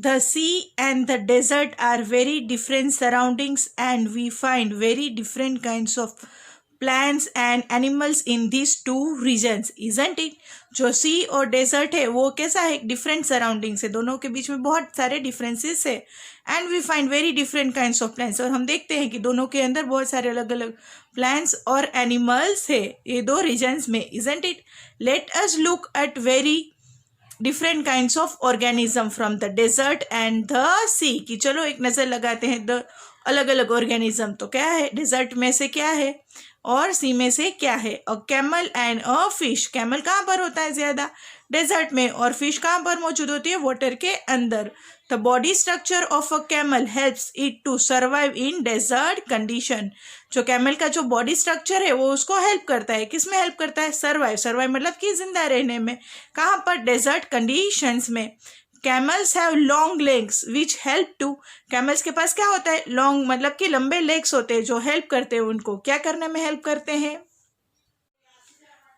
the sea and the desert are very different surroundings and we find very different kinds of plants and animals in these two regions, isn't it? जो सी और desert है वो कैसा है, different surroundings है, दोनों के बीच में बहुत सारे डिफरेंसेस है and we find very different kinds of plants, और हम देखते हैं कि दोनों के अंदर बहुत सारे अलग अलग प्लांट्स और एनिमल्स है ये दो रीजन्स में, isn't it? Let us look at very different kinds of organism from the desert and the sea, कि चलो एक नज़र लगाते हैं द अलग अलग ऑर्गेनिज्म। तो क्या है, डेजर्ट में से क्या है और सी में से क्या है? A camel and a fish. Camel कहाँ पर होता है ज़्यादा? डेजर्ट में। और फिश कहाँ पर मौजूद होती है? वाटर के अंदर। The body structure of a camel helps it to survive in desert condition. जो कैमल का जो बॉडी स्ट्रक्चर है वो उसको हेल्प करता है, किस में हेल्प करता है? सर्वाइव। सर्वाइव मतलब कि जिंदा रहने में। कहाँ पर? डेजर्ट कंडीशंस में। Camels have long legs which help to, camels के पास क्या होता है? लॉन्ग मतलब कि लंबे लेग्स होते हैं जो हेल्प करते हैं, उनको क्या करने में हेल्प करते हैं?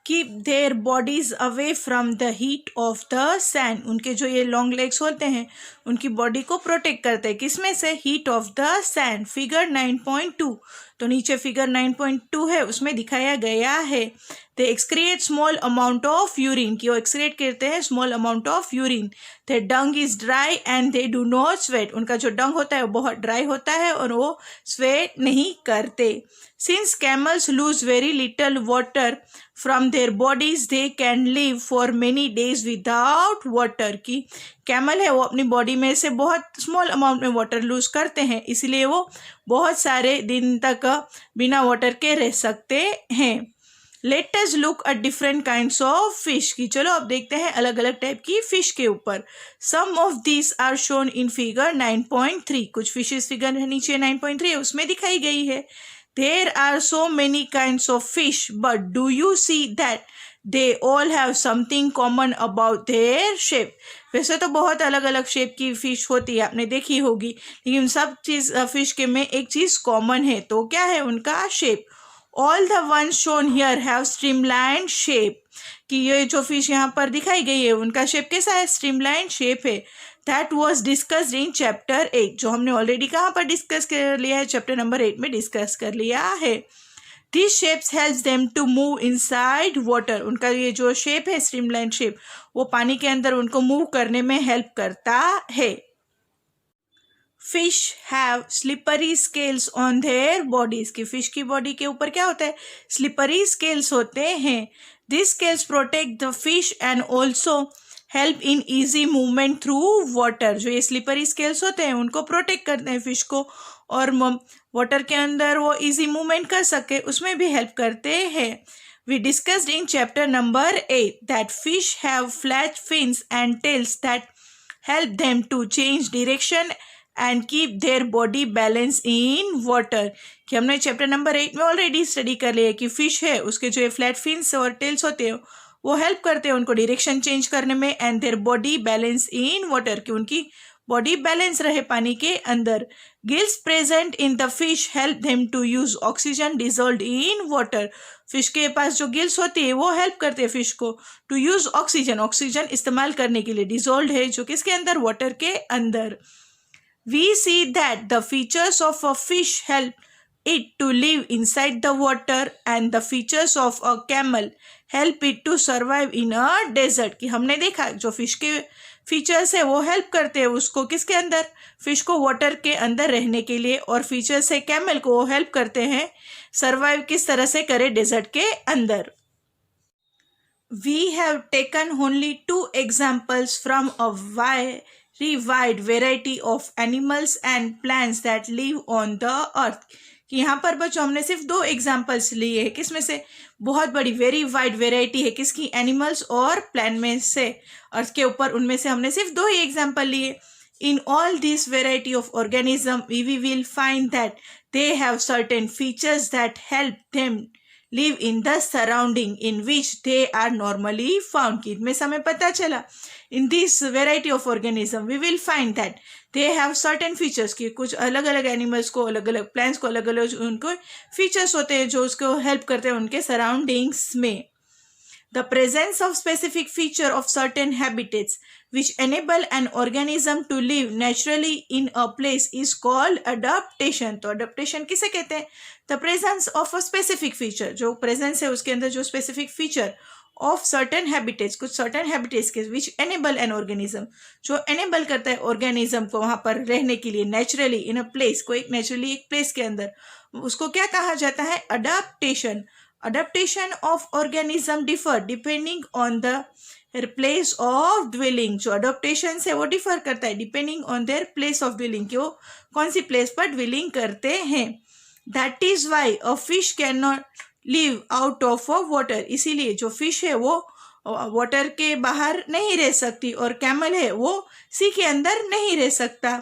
Keep their bodies away from the heat of the sun. उनके जो ये लॉन्ग लेग्स होते हैं उनकी बॉडी को प्रोटेक्ट करते हैं, किसमें से? Heat of the sun. Figure 9.2, तो नीचे फिगर 9.2 है उसमें दिखाया गया है। They excrete small amount of urine, कि वो एक्सक्रिएट करते हैं small amount of urine. The dung is dry and they do not sweat, उनका जो डंग होता है वो बहुत ड्राई होता है और वो स्वेट नहीं करते। Since camels lose very little water from their bodies they can live for many days without water, की कैमल है वो अपनी बॉडी में से बहुत स्मॉल अमाउंट में वाटर लूज करते हैं, इसलिए वो बहुत सारे दिन तक बिना वाटर के रह सकते हैं। Let us look at different kinds of fish, की चलो अब देखते हैं अलग अलग टाइप की फिश के ऊपर। Some of this are shown in figure 9.3, कुछ फिशेस फिगर नीचे 9.3 है उसमें दिखाई गई है। There are so many kinds of fish, but do you see that they all have something common about their shape? वैसे तो बहुत अलग अलग शेप की फिश होती है, आपने देखी होगी, लेकिन सब चीज़ फिश के में एक चीज़ कॉमन है, तो क्या है? उनका shape. All the ones shown here have streamlined shape, कि ये जो फिश यहाँ पर दिखाई गई है उनका शेप कैसा है? स्ट्रीमलाइन शेप है। That was discussed in chapter 8, जो हमने ऑलरेडी कहाँ पर डिस्कस कर लिया है? चैप्टर नंबर 8 में डिस्कस कर लिया है। This shapes helps them to move inside water, उनका ये जो शेप है स्ट्रीमलाइन शेप वो पानी के अंदर उनको मूव करने में हेल्प करता है। Fish have slippery scales on their bodies, की फिश की बॉडी के ऊपर क्या होता है? स्लिपरी स्केल्स होते हैं। This scales protect the fish and also help in easy movement through water, जो ये स्लिपरी स्केल्स होते हैं उनको प्रोटेक्ट करते हैं फिश को, और वाटर के अंदर वो ईजी मूवमेंट कर सके उसमें भी हेल्प करते हैं। We discussed in chapter number 8 that fish have flat fins and tails that help them to change direction and keep their body balance in water, कि हमने चैप्टर नंबर 8 में ऑलरेडी स्टडी कर लिया है कि फिश है उसके जो ये फ्लैट फिन्स और टेल्स होते हैं वो हेल्प करते हैं उनको डायरेक्शन चेंज करने में, and their body balance in water, कि उनकी बॉडी बैलेंस रहे पानी के अंदर। Gills present in the fish help them to use oxygen dissolved in water, fish के पास जो गिल्स होती है वो हेल्प करते हैं फिश को टू यूज ऑक्सीजन, ऑक्सीजन इस्तेमाल करने के लिए, डिजोल्व्ड है जो किसके अंदर? वाटर के अंदर। We see that the features of a fish help it to live inside the water and the features of a camel help it to survive in a desert, कि हमने देखा जो फिश के फीचर्स है वो help करते हैं उसको किसके अंदर? फिश को वाटर के अंदर रहने के लिए, और फीचर्स है कैमल को वो हेल्प करते हैं सर्वाइव किस तरह से करे डेजर्ट के अंदर। We have taken only 2 examples from a wide variety of animals and plants that live on the earth, कि यहाँ पर बच्चों हमने सिर्फ 2 एग्जाम्पल्स लिए हैं, किसमें से? बहुत बड़ी वेरी वाइड वेराइटी है किसकी? एनिमल्स और प्लांट में से, अर्थ के ऊपर, उनमें से हमने सिर्फ 2 ही एग्जाम्पल लिए। In all this variety of organism we will find that they have certain features that help them live in the surrounding in which they are normally found, कि इनमें से हमें पता चला in this variety of organism we will find that they have certain features, कि कुछ अलग अलग एनिमल्स को, अलग अलग प्लांट्स को अलग अलग उनको फीचर्स होते हैं जो उसको हेल्प करते हैं उनके सराउंडिंग्स में। The presence of specific feature of certain habitats which enable an organism to live naturally in a place is called adaptation. तो adaptation किसे कहते हैं? The presence of a specific feature, जो presence है उसके अंदर जो specific feature of certain habitats, कुछ certain habitats के which enable an organism, जो enable करता है organism को वहाँ पर रहने के लिए naturally in a place, कोई naturally एक place के अंदर, उसको क्या कहा जाता है? Adaptation. Adaptation of organism differ depending on the place of dwelling. जो adaptation है वो differ करता है depending on their place of dwelling, कि वो कौन सी place पर dwelling करते हैं. That is why a fish cannot live out of a water. इसीलिए जो fish है वो water के बाहर नहीं रह सकती और camel है वो sea के अंदर नहीं रह सकता.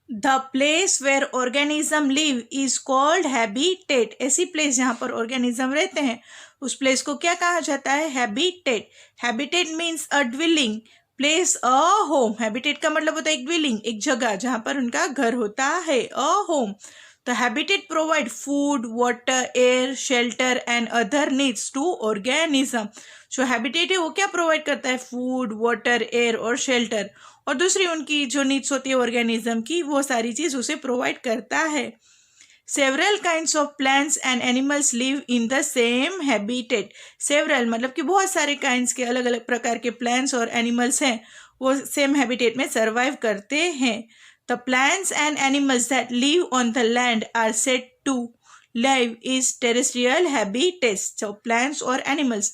The place where organism live is called habitat. ऐसी place जहाँ पर organism रहते हैं उस place को क्या कहा जाता है? Habitat. Habitat means a dwelling place, a home. Habitat का मतलब होता है एक dwelling, एक जगह जहाँ पर उनका घर होता है, a home. तो habitat provide food, water, air, shelter and other needs to organism. जो habitat है वो क्या provide करता है? Food, water, air और shelter. और दूसरी उनकी जो नीड्स होती है ऑर्गेनिज्म की वो सारी चीज उसे प्रोवाइड करता है. Several kinds of plants and animals live in the same habitat. Several मतलब कि बहुत सारे काइंड्स के अलग अलग प्रकार के प्लांट्स और एनिमल्स हैं वो सेम हैबिटेट में सर्वाइव करते हैं. The plants and animals that live on the land are said to live is terrestrial habitats. जो प्लांट्स और animals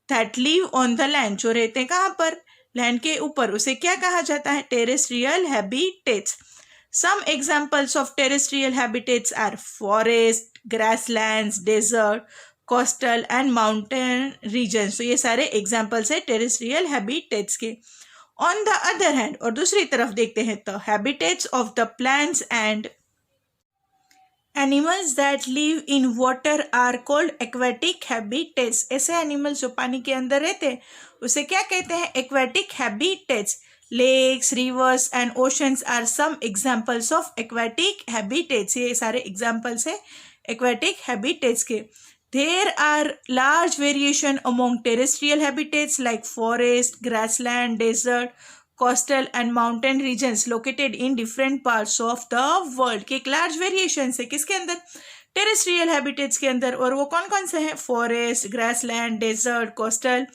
that live on the land, जो रहते हैं कहाँ पर? लैंड के ऊपर, उसे क्या कहा जाता है? Terrestrial habitats. Some examples of terrestrial habitats are forest, grasslands, desert, coastal and mountain regions. तो ये सारे एग्जाम्पल्स है टेरेस्ट्रियल हैबिटेट्स के. ऑन द अदर हैंड, और दूसरी तरफ देखते हैं तो habitats of the plants and animals that live in water are called aquatic habitats. ऐसे एनिमल्स जो पानी के अंदर रहते हैं उसे क्या कहते हैं? Aquatic habitats. Lakes, rivers and oceans are some examples of aquatic habitats. ये सारे एग्जाम्पल्स है एक्वेटिक हैबिटेट्स के. There are large variation among terrestrial habitats like forest, grassland, desert, coastal and mountain regions located in different parts of the world. के एक large variation है किसके अंदर? Terrestrial habitats के अंदर. और वो कौन कौन से हैं? Forest, grassland, desert, coastal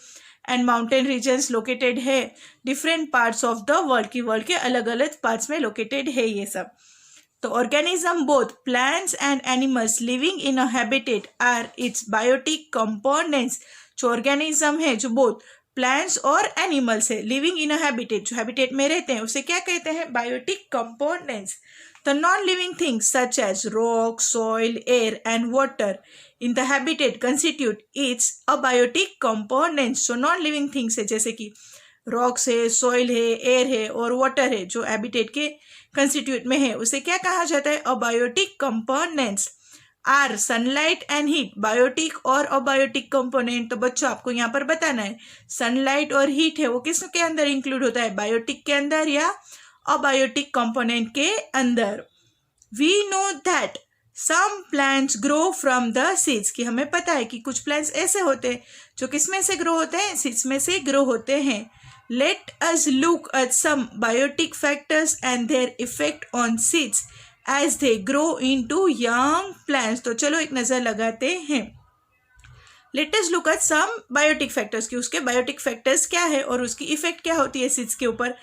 and mountain regions located है different parts of the world, की वर्ल्ड के अलग अलग पार्ट्स में लोकेटेड है ये सब. तो organism both plants and animals living in a habitat are its biotic components. जो ऑर्गेनिज्म है जो बोथ प्लांट्स और एनिमल्स है लिविंग इन अ हैबिटेट, जो हैबिटेट में रहते हैं उसे क्या कहते हैं? Biotic components. The non-living things such as rock, soil, air and water in the habitat constitute its abiotic components. So non-living things है जैसे कि rocks है, soil है, air है और water है जो habitat के constitute में है उसे क्या कहा जाता है? abiotic components. Are sunlight and heat biotic और अबायोटिक कंपोनेंट. तो बच्चों आपको यहाँ पर बताना है सनलाइट और हीट है वो किसके अंदर इंक्लूड होता है? बायोटिक के अंदर या अबायोटिक कंपोनेंट के अंदर. We know that some plants grow from the seeds. कि हमें पता है कि कुछ प्लांट्स ऐसे होते हैं जो किसमें से ग्रो होते हैं? सीड्स में से ग्रो होते हैं. Let us look at some biotic factors and their effect on seeds as they grow into young plants. तो चलो एक नज़र लगाते हैं. Let us look at some biotic factors कि उसके biotic factors क्या है और उसकी इफेक्ट क्या होती है सीड्स के ऊपर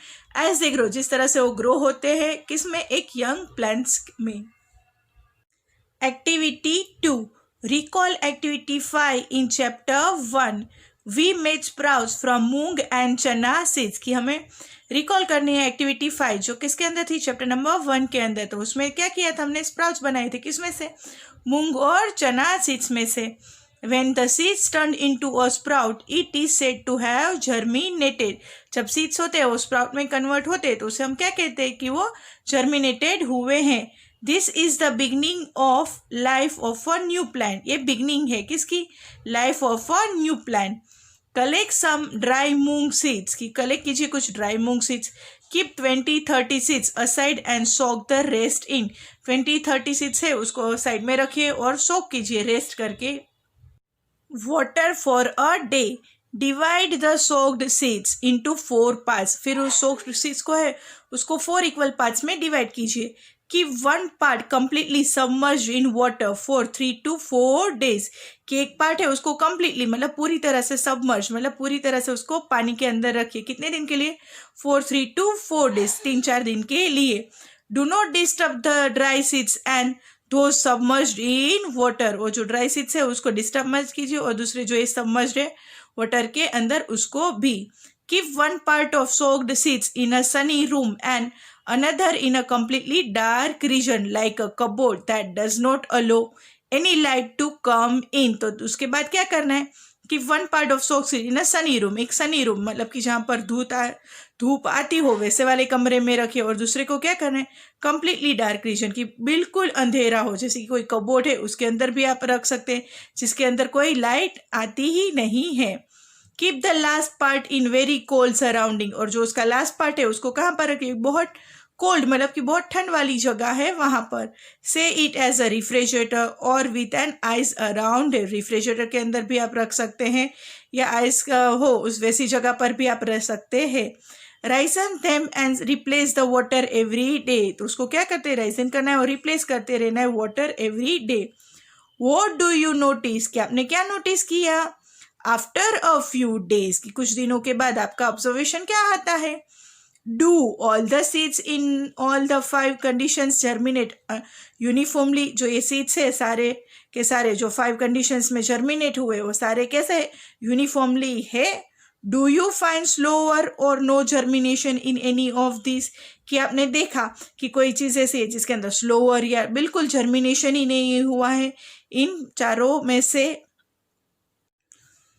as they grow, जिस तरह से वो ग्रो होते हैं किस में? एक यंग प्लांट्स में. Activity 2. Recall activity 5 in chapter 1. We made sprouts from moong and चना सीड्स. की हमें रिकॉल करनी है एक्टिविटी 5 जो किसके अंदर थी? चैप्टर नंबर 1 के अंदर. तो उसमें क्या किया था हमने? स्प्राउट्स बनाए थे. किसमें से? मूंग और चना सीड्स में से. When the seeds turned into a sprout, it is said to have germinated. जब सीड्स होते हैं वो स्प्राउट में कन्वर्ट होते हैं तो उसे हम क्या कहते हैं? कि वो जर्मिनेटेड हुए हैं. This is the beginning of life of a new plant. ये बिगनिंग है किसकी? Life of a new plant. Collect some dry moong seeds. की कलेक्ट कीजिए कुछ dry moong seeds. Keep 20-30 seeds aside and soak the rest in. 20-30 seeds है उसको side में रखिए और सोक कीजिए रेस्ट करके. water for a day. Divide the soaked seeds into 4 parts. फिर उस soaked seeds को है उसको 4 equal parts में divide कीजिए. Keep one part completely submerged in water for 3 to 4 days. कि एक पार्ट है उसको completely मतलब पूरी तरह से submerged मतलब पूरी तरह से उसको पानी के अंदर रखिए. कितने दिन के लिए? For 3 to 4 days. 3-4 दिन के लिए. Do not disturb the dry seeds and those submerged in water. वो जो ड्राई सीड्स है उसको डिस्टर्ब मत कीजिए और दूसरे जो ये सबमर्ज्ड है वाटर के अंदर उसको भी. Keep one part of soaked seeds in a sunny room and another in a completely dark region like a cupboard that does not allow any light to come in. तो उसके बाद क्या करना है कि one part of soaked seed in a Sunny room. एक Sunny room मतलब कि जहाँ पर धूप आती हो वैसे वाले कमरे में रखिए. और दूसरे को क्या करना है कंप्लीटली डार्क रीजन की बिल्कुल अंधेरा हो. जैसे कि कोई कबोर्ड है उसके अंदर भी आप रख सकते हैं जिसके अंदर कोई लाइट आती ही नहीं है. Keep the last part in very cold surrounding. और जो उसका लास्ट पार्ट है उसको कहाँ पर रखिए? बहुत कोल्ड मतलब कि बहुत ठंड वाली जगह है वहाँ पर. से इट एज अ रिफ्रिजरेटर और with an ice around. Refrigerator के अंदर भी आप रख सकते हैं या आइस हो उस वैसी जगह पर भी आप रख सकते हैं. राइसन them and replace the water every day. तो उसको क्या करते हैं? राइसन करना है और रिप्लेस करते रहना है water every day. What do you notice? कि आपने क्या नोटिस किया? आफ्टर अ फ्यू डेज कि कुछ दिनों के बाद आपका ऑब्जर्वेशन क्या आता है? Do all the seeds in all the 5 conditions germinate uniformly. जो ये seeds है सारे के सारे जो 5 conditions में germinate हुए वो सारे कैसे uniformly है? Do you find slower or no germination in any of these? कि आपने देखा कि कोई चीज़ ऐसी है जिसके अंदर slower या बिल्कुल germination ही नहीं हुआ है इन चारों में से.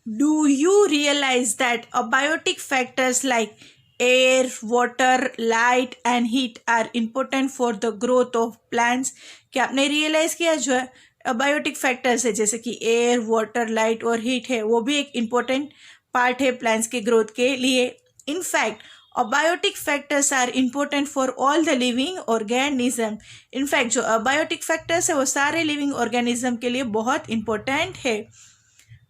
Do you realize that abiotic factors like air, water, light and heat are important for the growth of plants? क्या आपने रियलाइज किया जो है अबायोटिक फैक्टर्स है जैसे कि एयर, वाटर, लाइट और हीट है वो भी एक इम्पोर्टेंट पार्ट है प्लांट्स के ग्रोथ के लिए. In fact abiotic factors are important for all the living organism. In fact जो अबायोटिक फैक्टर्स है वो सारे लिविंग ऑर्गेनिज्म के लिए बहुत इम्पोर्टेंट है.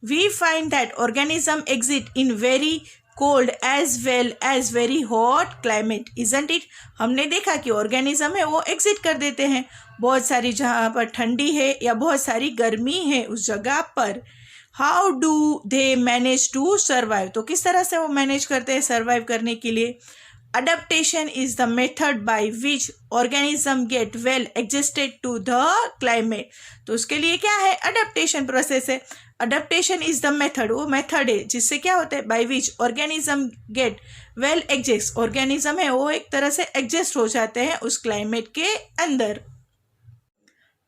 We find that organisms exist in very cold as well as very hot climate, isn't it? हमने देखा कि ऑर्गेनिज्म है वो एग्जिट कर देते हैं बहुत सारी जहाँ पर ठंडी है या बहुत सारी गर्मी है उस जगह पर. How do they manage to survive? तो किस तरह से वो मैनेज करते हैं सर्वाइव करने के लिए? Adaptation is the method by which organism get well adjusted to the climate. तो उसके लिए क्या है? अडेप्टेशन प्रोसेस है. Adaptation is the method. वो मेथड है जिससे क्या होता है? By which organism get well adjust. Organism है वो एक तरह से एडजस्ट हो जाते हैं उस क्लाइमेट के अंदर.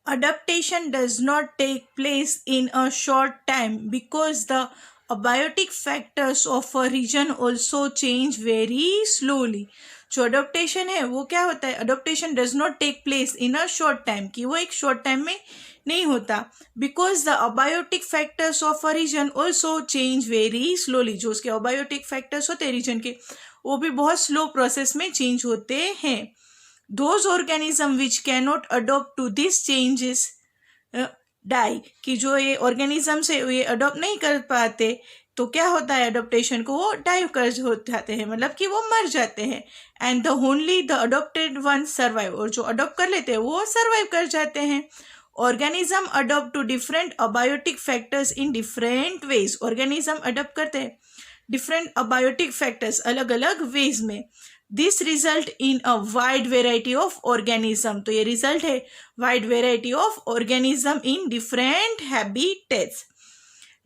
Adaptation does not take place in a short time because the abiotic factors of a region also change very slowly. जो अडोप्टेशन है वो क्या होता है? Adaptation does not take place in a short time कि वो एक शॉर्ट टाइम में नहीं होता. Because the abiotic factors of a region also change very slowly. जो उसके अबायोटिक फैक्टर्स होते हैं रीजन के वो भी बहुत स्लो प्रोसेस में चेंज होते हैं. Those organisms which cannot adopt to these changes die. कि जो ये ऑर्गेनिज्म है ये अडोप्ट नहीं कर पाते तो क्या होता है? अडोप्टेशन को वो डाइव कर हो जाते हैं मतलब कि वो मर जाते हैं. And the only the adopted one survive. और जो अडोप्ट कर लेते हैं वो सर्वाइव कर जाते हैं. Organism adapt to different abiotic factors in different ways. Organism adapt करते हैं डिफरेंट अबायोटिक फैक्टर्स अलग अलग वेज में. This result in a wide variety of organism. तो ये रिजल्ट है wide variety of organism in different habitats.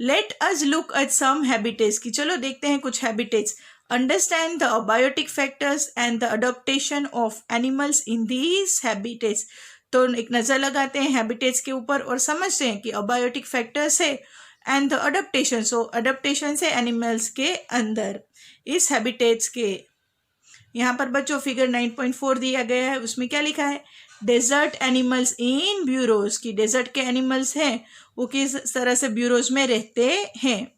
Let us look at some habitats. कि चलो देखते हैं कुछ habitats. Understand the abiotic factors and the adaptation of animals in these habitats. तो एक नज़र लगाते हैं हैबिटेट्स के ऊपर और समझते हैं कि अबायोटिक फैक्टर्स है and the adoption. So adoption से एनिमल्स के अंदर इस हैबिटेट्स के. यहाँ पर बच्चों फिगर 9.4 दिया गया है उसमें क्या लिखा है? Desert animals in burrows. की डेजर्ट के एनिमल्स हैं वो किस तरह से ब्यूरोज में रहते हैं.